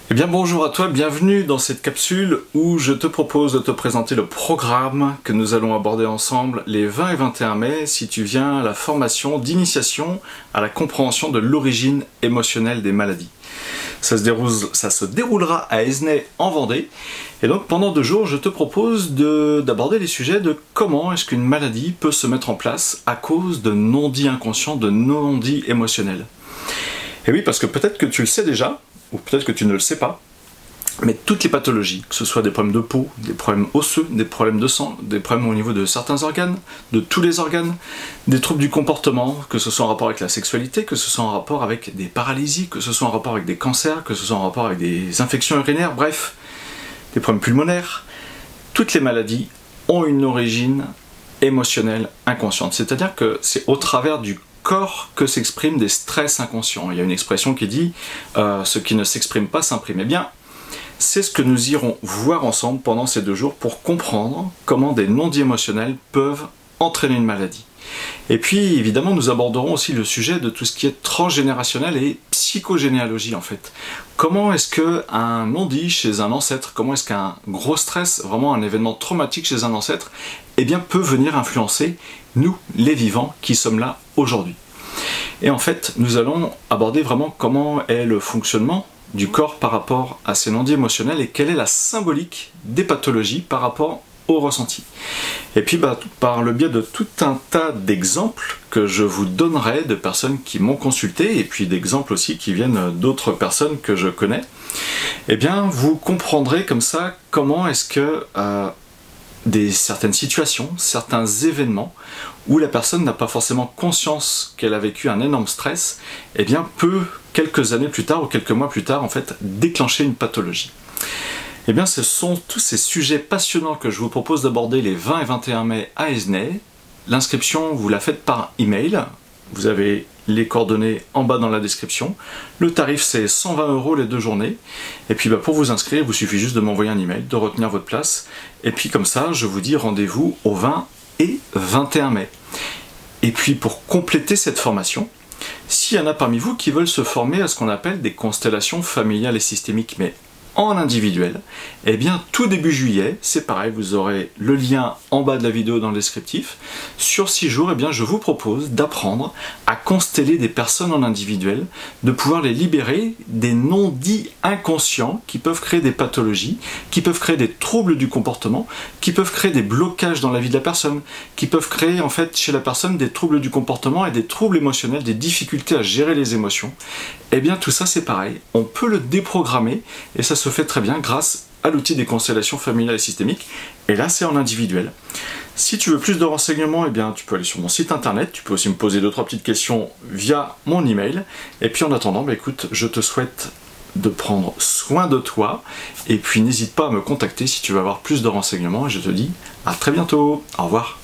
Eh bien bonjour à toi, bienvenue dans cette capsule où je te propose de te présenter le programme que nous allons aborder ensemble les 20 et 21 mai si tu viens à la formation d'initiation à la compréhension de l'origine émotionnelle des maladies. Ça se déroulera à Esnay en Vendée et donc pendant 2 jours je te propose d'aborder les sujets de comment est-ce qu'une maladie peut se mettre en place à cause de non-dits inconscients, de non-dits émotionnels. Et oui, parce que peut-être que tu le sais déjà, ou peut-être que tu ne le sais pas, mais toutes les pathologies, que ce soit des problèmes de peau, des problèmes osseux, des problèmes de sang, des problèmes au niveau de certains organes, de tous les organes, des troubles du comportement, que ce soit en rapport avec la sexualité, que ce soit en rapport avec des paralysies, que ce soit en rapport avec des cancers, que ce soit en rapport avec des infections urinaires, bref, des problèmes pulmonaires, toutes les maladies ont une origine émotionnelle inconsciente. C'est-à-dire que c'est au travers du corps que s'expriment des stress inconscients. Il y a une expression qui dit ce qui ne s'exprime pas s'imprime. Eh bien, c'est ce que nous irons voir ensemble pendant ces 2 jours pour comprendre comment des non-dits émotionnels peuvent entraîner une maladie. Et puis, évidemment, nous aborderons aussi le sujet de tout ce qui est transgénérationnel et psychogénéalogie, en fait. Comment est-ce qu'un non-dit chez un ancêtre, comment est-ce qu'un gros stress, vraiment un événement traumatique chez un ancêtre, eh bien, peut venir influencer nous, les vivants, qui sommes là aujourd'hui. Et en fait, nous allons aborder vraiment comment est le fonctionnement du corps par rapport à ces non-dits émotionnels et quelle est la symbolique des pathologies par rapport au ressenti. Et puis par le biais de tout un tas d'exemples que je vous donnerai de personnes qui m'ont consulté et puis d'exemples aussi qui viennent d'autres personnes que je connais, eh bien vous comprendrez comme ça comment est-ce que certaines situations, certains événements où la personne n'a pas forcément conscience qu'elle a vécu un énorme stress, eh bien peut, quelques années plus tard ou quelques mois plus tard, en fait, déclencher une pathologie. Eh bien, ce sont tous ces sujets passionnants que je vous propose d'aborder les 20 et 21 mai à Esnay. L'inscription, vous la faites par email. Vous avez les coordonnées en bas dans la description. Le tarif, c'est 120 € les 2 journées. Et puis pour vous inscrire, il vous suffit juste de m'envoyer un email, de retenir votre place. Et puis comme ça, je vous dis rendez-vous au 20 et 21 mai. Et puis pour compléter cette formation, s'il y en a parmi vous qui veulent se former à ce qu'on appelle des constellations familiales et systémiques, mais en individuel, eh bien tout début juillet, c'est pareil, vous aurez le lien en bas de la vidéo dans le descriptif. Sur 6 jours, eh bien je vous propose d'apprendre à consteller des personnes en individuel, de pouvoir les libérer des non-dits inconscients qui peuvent créer des pathologies, qui peuvent créer des troubles du comportement, qui peuvent créer des blocages dans la vie de la personne, qui peuvent créer en fait chez la personne des troubles du comportement et des troubles émotionnels, des difficultés à gérer les émotions. Eh bien tout ça c'est pareil, on peut le déprogrammer et ça se fait très bien grâce à l'outil des constellations familiales et systémiques, et là c'est en individuel. Si tu veux plus de renseignements, eh bien tu peux aller sur mon site internet, tu peux aussi me poser 2-3 petites questions via mon email, et puis en attendant, écoute, je te souhaite de prendre soin de toi, et puis n'hésite pas à me contacter si tu veux avoir plus de renseignements, et je te dis à très bientôt, au revoir.